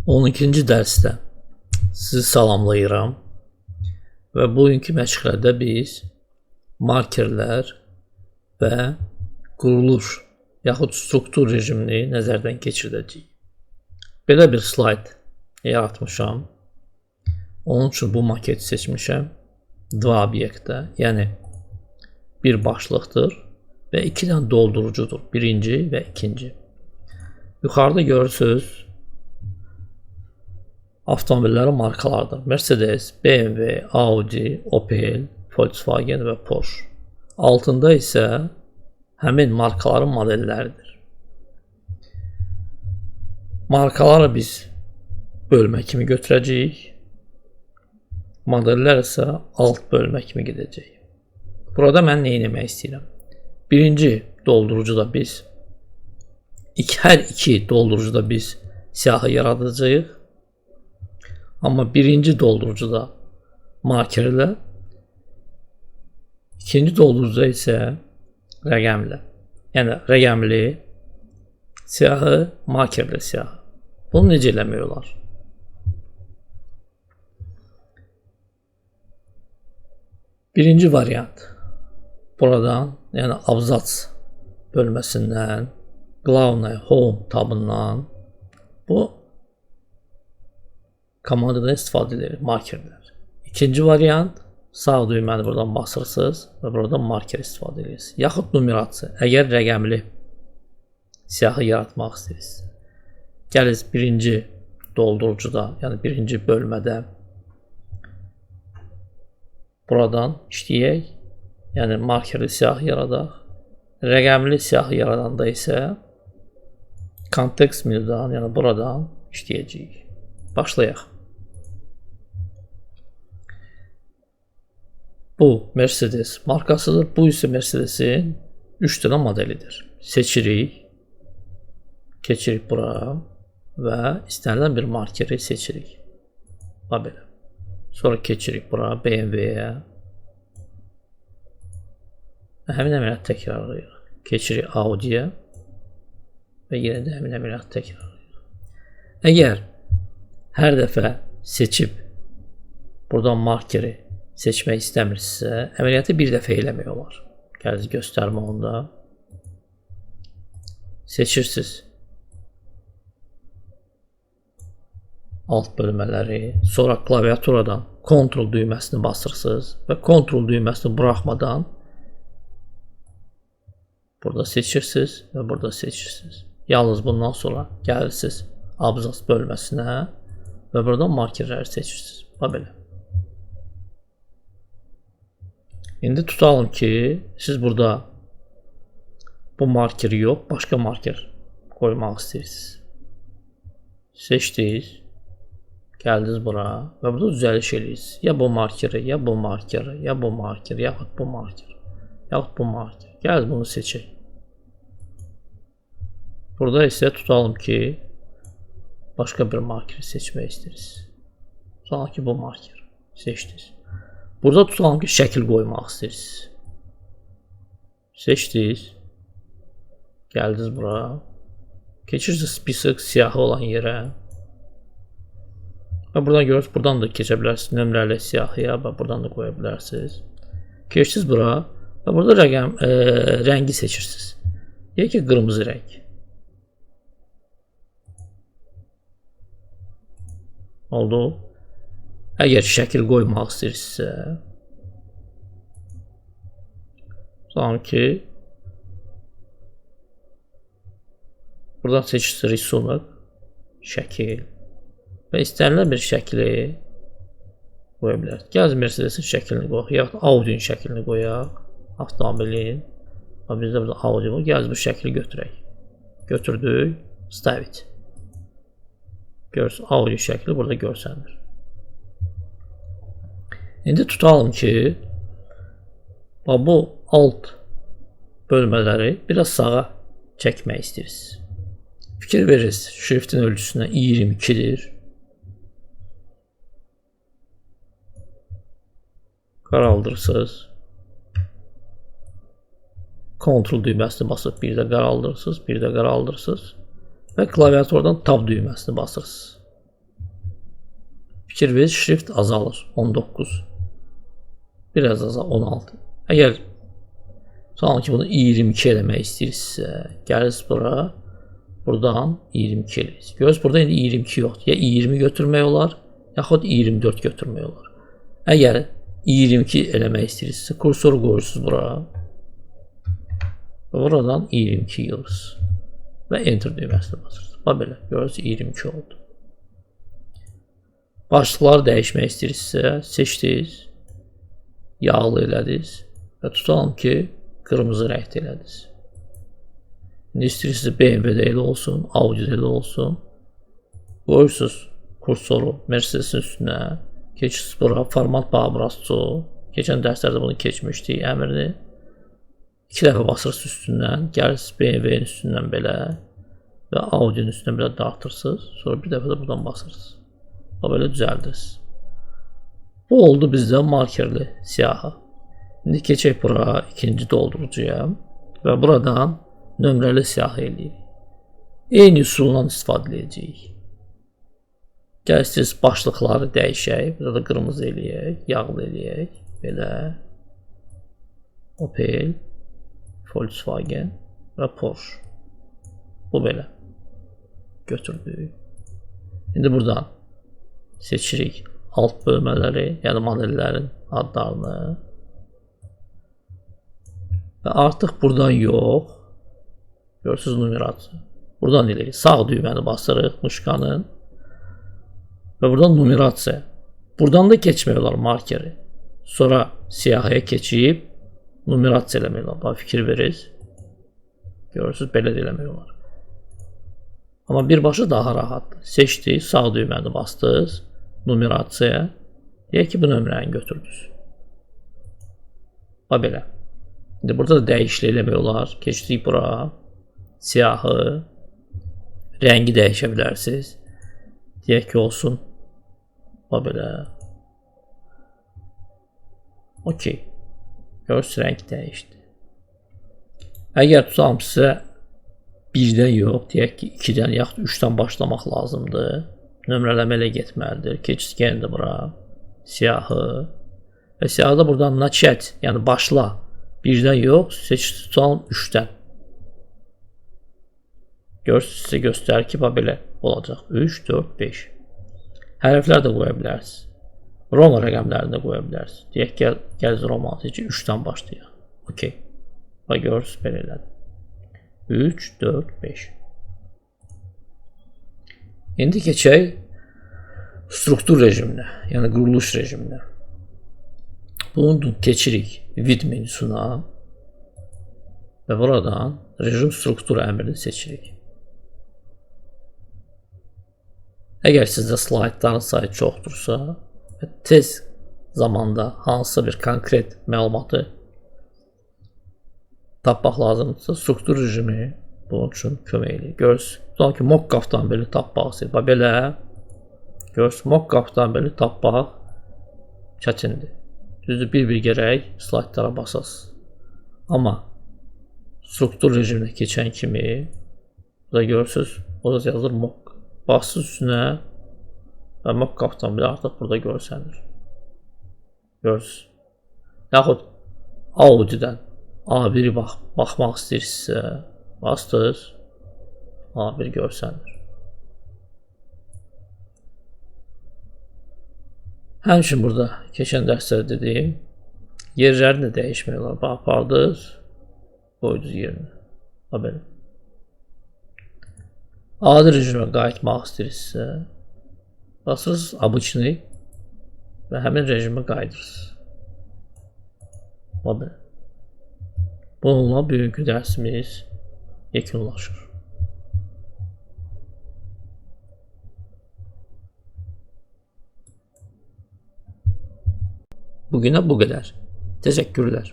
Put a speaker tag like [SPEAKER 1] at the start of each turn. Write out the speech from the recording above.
[SPEAKER 1] 12-ci dərsdə sizi salamlayıram və bugünkü məşğələdə biz markerlər və quruluş yaxud struktur rejimini nəzərdən keçirdəcəyik. Belə bir slayd yaratmışam. Onun üçün bu maketi seçmişəm. 2 obyektdə, yəni bir başlıqdır və 2 dənə doldurucudur. Birinci və ikinci. Yuxarıda görürsünüz avtomobillərin markalarıdır. Mercedes, BMW, Audi, Opel, Volkswagen və Porsche. Altında isə həmin markaların modelləridir. Markaları biz bölmə kimi götürəcəyik. Modellər isə alt bölmə kimi gedəcək. Burada mən nə etmək istəyirəm? Birinci doldurucuda biz hər iki doldurucuda biz siyahı yaradacağıq. Amma birinci doldurucuda markerlə, ikinci doldurucuda isə rəqəmlə. Yəni rəqəmli siyahı, markerlə siyahı. Bunu necə eləmək olar? Birinci variant. Buradan, yəni abzas bölməsindən, Glavnaya Home tabından bu komandadan istifadə edilir, markerlər. İkinci variant, sağ düyməni buradan basırsınız və buradan marker istifadə edirsiniz. Yaxud numerasiya, əgər rəqəmli siyahı yaratmaq istəyirsiniz. Gəliz birinci doldurucuda, yəni birinci bölmədə buradan işləyək, yəni markerli siyahı yaradaq. Rəqəmli siyahı yaradanda isə kontekst menudan, yəni buradan işləyəcəyik. Başlayaq. Bu Mercedes markasıdır. Bu isə Mercedesin 3 dənə modelidir. Seçirik, keçirik bura və istənilən bir markeri seçirik. Belə. Sonra keçirik bura BMW-yə. Həmin əməliyyatı təkrarlayırıq. Keçirik Audi-yə və yenə də həmin əməliyyatı təkrarlayırıq. Əgər hər dəfə seçib buradan markeri seçmək istəmirsinizsə, əməliyyatı bir dəfə eləmək olar. Gəliz göstərmə onda. Seçirsiniz alt bölmələri, sonra klaviaturadan Ctrl düyməsini basırsınız və Ctrl düyməsini buraxmadan burada seçirsiniz və burada seçirsiniz. Yalnız bundan sonra gəlirsiniz abzas bölməsinə və buradan markerləri seçirsiniz. Belə. İndi tutalım ki, siz burada bu markeri yox, başqa marker qoymaq istəyirsiniz. Seçdiniz, gəldiniz bura və burada düzəliş edirsiniz. Ya bu markeri, ya bu markeri, ya bu marker, yaxud bu marker, yaxud bu marker. Gəl bunu seçək. Burada isə tutalım ki, başqa bir markeri seçmək istəyirsiniz. Tutalım ki, bu marker seçdiniz. Burada tutalım ki, şəkil qoymaq istəyirsiniz. Seçdiniz. Gəldiniz bura. Keçirsiniz spisik siyahı olan yerə. Və buradan görürsünüz, buradan da keçə bilərsiniz. Nömrəli siyahıya və buradan da qoya bilərsiniz. Keçirsiniz bura və burada rəngi seçirsiniz. Deyək ki, qırmızı rəng. Oldu. Əgər şəkil qoymaq istəyirsinizsə, tutalım ki, buradan seçirsiniz risunq, şəkil və istənilən bir şəkli qoya bilərsiniz. Gəl Mercedesin şəklini qoyaq, yaxud Audi'nin şəklini qoyaq, avtomobilin. Bizdə burada Audi var, gəl bu şəkli götürək. Götürdük, stavit. Görürsünüz, Audi şəkli burada görsənir. İndi tutalım ki, bu alt bölmələri biraz sağa çəkmək istəyirsiniz. Fikir verirsiniz, şriftin ölçüsünə 22-dir. Qaraldırsınız. Ctrl düyməsini basıb bir də qaraldırsınız, bir də qaraldırsınız və klaviaturdan tab düyməsini basırsınız. Fikir ver, şrift azalır. 19. Biraz azal 16. Əgər tutalım ki bunu 22 eləmək istəyirsinizsə, gəlirsiniz bura. Buradan 22 eləyirsiniz. Görürsünüz burada indi 22 yoxdur. Ya 20 götürmək olar, yaxud 24 götürmək olar. Əgər 22 eləmək istəyirsinizsə, kursoru qoyursunuz bura. Və buradan 22 yığırsınız. Və enter düyməsini basırsınız. Bax belə, görürsünüz 22 oldu. Başlıqları dəyişmək istəyirsinizsə, seçdiniz, yağlı elədiniz və tutalım ki, qırmızı rəngdə elədiniz. İndi istəyirsiniz BMW-də elə olsun, Audi-də elə olsun. Qoyursunuz kursoru Mercedes-in üstünə, keçirsiniz bura, format bağımrasçı. Keçən dərslərdə bunu keçmişdik, əmrini. 2 dəfə basırsınız üstündən, gəlirsiniz BMW-nin üstündən belə və Audi-nin üstündən belə dartırsınız. Sonra bir dəfə də buradan basırsınız. Və belə düzəldirsiniz. Bu oldu bizdə markerli siyahı. İndi keçək bura ikinci doldurucuya və buradan nömrəli siyahı eləyirik. Eyni üsuldan istifadə edəcəyik. Gəlirsiniz başlıqları dəyişək, burada da qırmızı eləyək, yağlı eləyək, belə Opel, Volkswagen və Porsche. Bu belə götürdük. İndi buradan seçirik alt bölmələri, yəni modellərin adlarını. Və artıq buradan yox, görürsünüz numerasiya. Buradan eləyirik. Sağ düyməni basırıq muşkanın və buradan numerasiya. Buradan da keçmək olar markeri. Sonra siyahıya keçib numerasiya eləmək olar. Bax, fikir verirsiniz. Görürsünüz, belə də eləmək olar. Amma birbaşa daha rahatdır. Seçdiniz, sağ düyməni bastınız, numerasiya. Deyək ki, bu nömrəni götürdünüz. Bax, belə. İndi burada da dəyişiklik eləmək olar. Keçdik bura. Siyahı. Rəngi dəyişə bilərsiniz. Deyək ki, olsun. Bax, belə. Okey. Görürsünüz, rəng dəyişdi. Əgər tutalım sizə 1-dən yox, deyək ki, 2-dən yaxud 3-dən başlamaq lazımdır. Nömrələmə ilə getməlidir. Keçid gəldi bura. Siyahı. Və siyahıda buradan начать, yəni başla. 1-dən yox, seçid tutalım 3-dən. Görürsünüz, sizə göstərir ki, belə olacaq. 3, 4, 5. Hərflər də qoya bilərsiniz. Roma rəqəmlərini də qoya bilərsiniz. Deyək ki, gəliz Roma seçib 3-dən başlayaq. Okey. Və görürsünüz, belə elədim. 3, 4, 5. İndi keçək struktur rejiminə, yəni quruluş rejiminə. Bunu keçirik vid menüsuna və buradan rejim struktur əmrini seçirik. Əgər sizdə slaydların sayı çoxdursa və tez zamanda hansısa bir konkret məlumatı tapmaq lazımdırsa, struktur rejimi bunun üçün kömək edir. Görürsünüz, tutalım ki, mock avtomobili tapmaq istəyir. Belə, görürsünüz, mock avtomobili tapmaq çətindir. Düzdür, bir-bir gərək slaydlara basasınız. Amma struktur rejiminə keçən kimi, burada görürsünüz, orada yazılır mock. Basınız üstünə və mock avtomobili artıq burada görsənir. Görürsünüz. Yaxud Audi'dən A1-i baxmaq istəyirsinizsə, bastınız, A1 görsənir. Həmçinin burada keçən dərsdə dediyim, yerlərini də dəyişmək olar. Bax, apardınız, qoydunuz yerinə. Bax, belə. Adi rejimə qayıtmaq istəyirsinizsə, basırsınız обычный və həmin rejimə qayıdırsınız. Bax, belə. Bununla bugünkü dərsimiz yekunlaşır. Bugünə bu qədər. Təşəkkürlər.